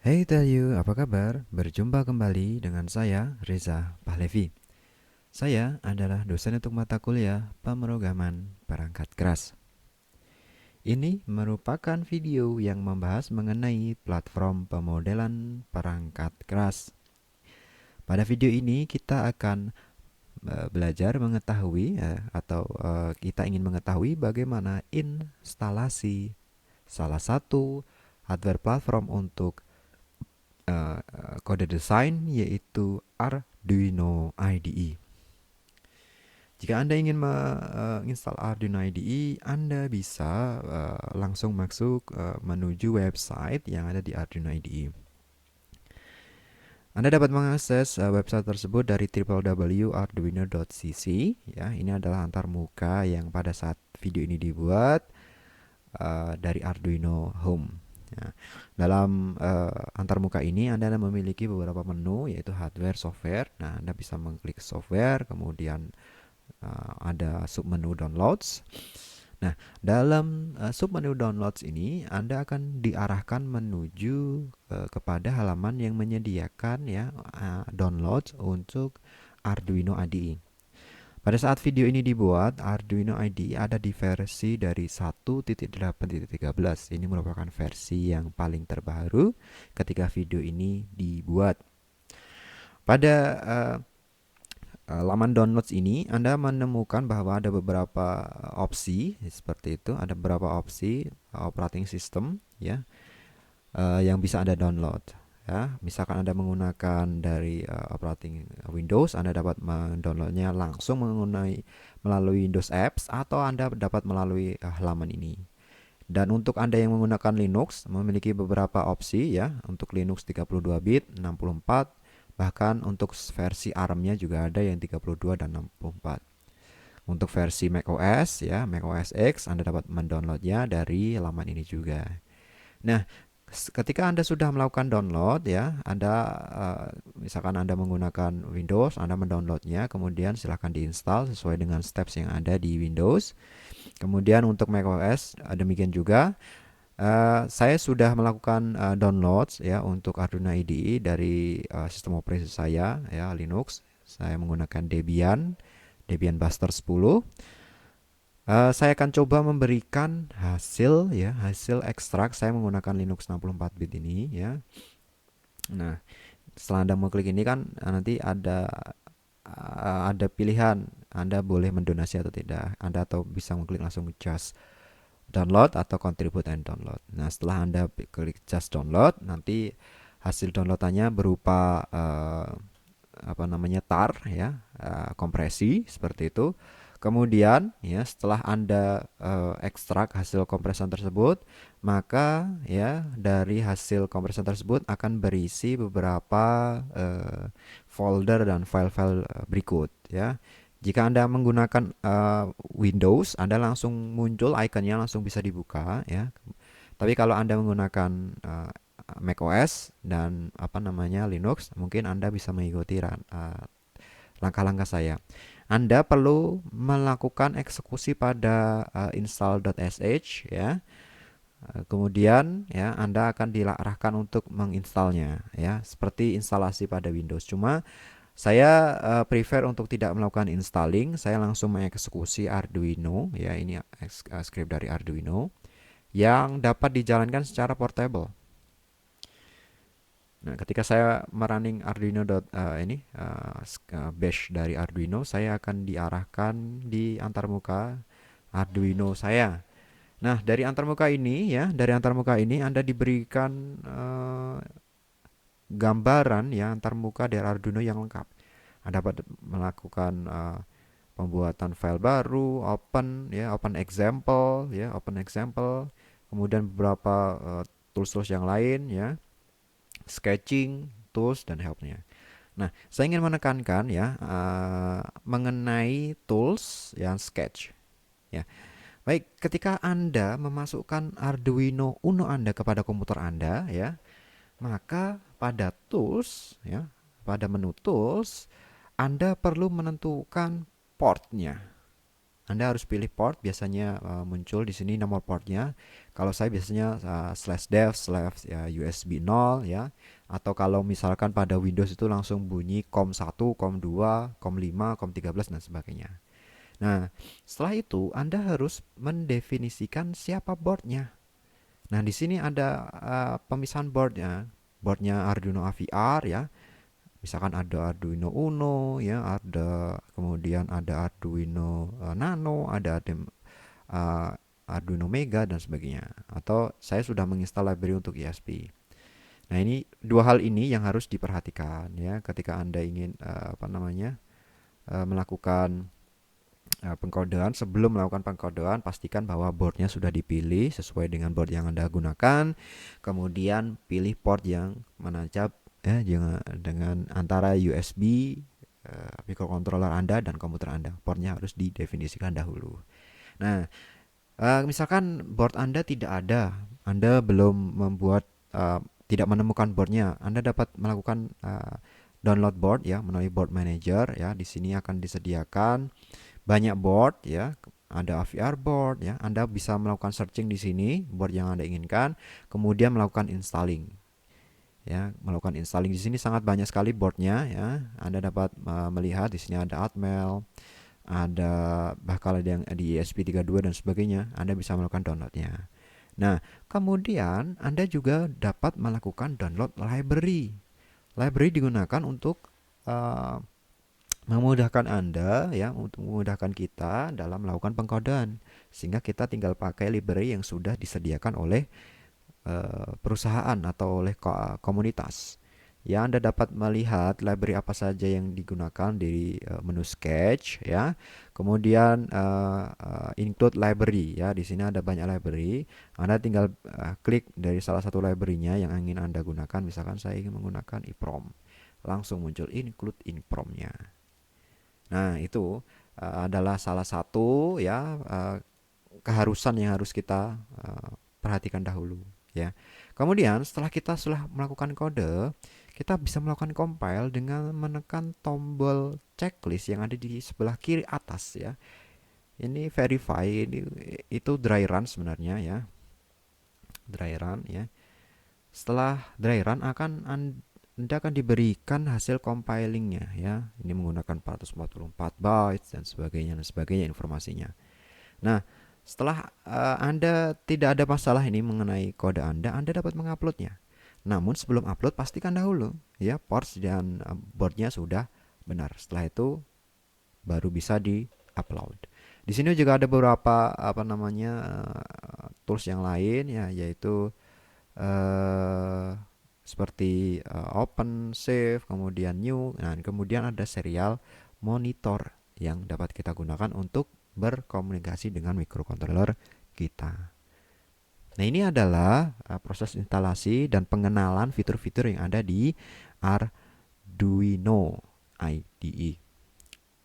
Hey Tayu, apa kabar? Berjumpa kembali dengan saya, Reza Pahlevi. Saya adalah dosen untuk mata kuliah pemrograman perangkat keras. Ini merupakan video yang membahas mengenai platform pemodelan perangkat keras. Pada video ini kita akan belajar mengetahui atau kita ingin mengetahui bagaimana instalasi salah satu hardware platform untuk kode desain yaitu Arduino IDE. Jika Anda ingin menginstal Arduino IDE, Anda bisa langsung masuk menuju website yang ada di Arduino IDE. Anda dapat mengakses website tersebut dari www.arduino.cc. Ya, ini adalah antarmuka yang pada saat video ini dibuat dari Arduino Home. Ya. Dalam antarmuka ini Anda memiliki beberapa menu yaitu hardware, software. Nah, Anda bisa mengklik software, kemudian ada submenu downloads. Nah, dalam submenu downloads ini Anda akan diarahkan menuju kepada halaman yang menyediakan ya downloads untuk Arduino IDE. Pada saat video ini dibuat, Arduino IDE ada di versi dari 1.8.13. Ini merupakan versi yang paling terbaru ketika video ini dibuat. Pada laman downloads ini Anda menemukan bahwa ada beberapa opsi seperti itu, ada beberapa opsi operating system ya yang bisa Anda download. Ya, misalkan Anda menggunakan dari operating Windows, Anda dapat mendownloadnya langsung melalui Windows Apps atau Anda dapat melalui halaman ini. Dan untuk Anda yang menggunakan Linux, memiliki beberapa opsi ya. Untuk Linux 32 bit, 64, bahkan untuk versi ARM-nya juga ada yang 32 dan 64. Untuk versi macOS ya, macOS X, Anda dapat mendownloadnya dari halaman ini juga. Nah, ketika Anda sudah melakukan download ya, misalkan Anda menggunakan Windows, Anda mendownloadnya, kemudian silahkan diinstal sesuai dengan steps yang ada di Windows. Kemudian untuk macOS demikian juga. Saya sudah melakukan download ya untuk Arduino IDE dari sistem operasi saya ya Linux. Saya menggunakan Debian Buster 10. Saya akan coba memberikan hasil ekstrak saya menggunakan Linux 64 bit ini ya. Nah, setelah Anda mengklik ini kan nanti ada pilihan Anda boleh mendonasi atau tidak. Anda atau bisa mengklik langsung just download atau contribute and download. Nah, setelah Anda klik just download, nanti hasil downloadannya berupa tar ya, kompresi seperti itu. Kemudian ya setelah Anda ekstrak hasil kompresan tersebut, maka ya dari hasil kompresan tersebut akan berisi beberapa folder dan file-file berikut ya. Jika Anda menggunakan Windows, Anda langsung muncul ikonnya langsung bisa dibuka ya. Tapi kalau Anda menggunakan macOS dan Linux, mungkin Anda bisa mengikuti langkah-langkah saya. Anda perlu melakukan eksekusi pada install.sh ya. Kemudian ya Anda akan diarahkan untuk menginstalnya ya, seperti instalasi pada Windows. Cuma saya prefer untuk tidak melakukan installing, saya langsung mengeksekusi Arduino ya. Ini script dari Arduino yang dapat dijalankan secara portable. Nah, ketika saya merunning Arduino bash dari Arduino, saya akan diarahkan di antarmuka Arduino saya. Nah, dari antarmuka ini Anda diberikan gambaran ya antarmuka dari Arduino yang lengkap. Anda dapat melakukan pembuatan file baru, open example, kemudian beberapa tools-tools yang lain ya, sketching, tools dan helpnya. Nah, saya ingin menekankan ya mengenai tools yang sketch. Ya, baik. Ketika Anda memasukkan Arduino Uno Anda kepada komputer Anda, ya, maka pada menu tools, Anda perlu menentukan portnya. Anda harus pilih port, biasanya muncul di sini nomor portnya. Kalau saya biasanya slash dev slash ya, USB 0 ya. Atau kalau misalkan pada Windows itu langsung bunyi COM1, COM2, COM5, COM13 dan sebagainya. Nah, setelah itu Anda harus mendefinisikan siapa boardnya. Nah, di sini ada pemisahan boardnya. Boardnya Arduino AVR ya. Misalkan ada Arduino Uno ya, ada kemudian ada Arduino Nano, ada uh, Arduino Mega dan sebagainya. Atau saya sudah menginstal library untuk ESP. Nah, ini dua hal ini yang harus diperhatikan ya ketika Anda ingin melakukan pengkodean. Sebelum melakukan pengkodean, pastikan bahwa boardnya sudah dipilih sesuai dengan board yang Anda gunakan. Kemudian pilih port yang menancap dengan antara USB microcontroller Anda dan komputer Anda. Portnya harus didefinisikan dahulu. Nah, misalkan board Anda tidak ada, Anda belum tidak menemukan boardnya, Anda dapat melakukan download board ya melalui board manager ya. Di sini akan disediakan banyak board ya. Ada AVR board ya. Anda bisa melakukan searching di sini board yang Anda inginkan, kemudian melakukan installing. Ya, melakukan installing di sini sangat banyak sekali boardnya ya. Anda dapat melihat di sini ada Atmel, ada bahkan ada yang di ESP32 dan sebagainya. Anda bisa melakukan downloadnya. Nah, kemudian Anda juga dapat melakukan download library. Library digunakan untuk uh, memudahkan Anda ya, untuk memudahkan kita dalam melakukan pengkodean, sehingga kita tinggal pakai library yang sudah disediakan oleh perusahaan atau oleh komunitas. Ya, Anda dapat melihat library apa saja yang digunakan di menu sketch ya. Kemudian include library ya. Di sini ada banyak library. Anda tinggal klik dari salah satu library-nya yang ingin Anda gunakan. Misalkan saya ingin menggunakan EEPROM. Langsung muncul include EEPROM-nya. Nah, itu adalah salah satu ya keharusan yang harus kita perhatikan dahulu ya. Kemudian setelah kita sudah melakukan kode, kita bisa melakukan compile dengan menekan tombol checklist yang ada di sebelah kiri atas ya. Ini verify, itu dry run sebenarnya ya. Dry run ya. Setelah dry run Anda akan diberikan hasil compilingnya ya. Ini menggunakan 444 bytes dan sebagainya informasinya. Nah, setelah Anda tidak ada masalah ini mengenai kode Anda dapat menguploadnya. Namun sebelum upload pastikan dahulu ya ports dan boardnya sudah benar. Setelah itu baru bisa di-upload. Di sini juga ada beberapa tools yang lain ya, yaitu seperti open, save, kemudian new, dan kemudian ada serial monitor yang dapat kita gunakan untuk berkomunikasi dengan microcontroller kita. Nah, ini adalah proses instalasi dan pengenalan fitur-fitur yang ada di Arduino IDE.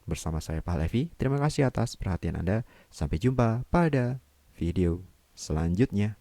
Bersama saya Pak Levi, terima kasih atas perhatian Anda. Sampai jumpa pada video selanjutnya.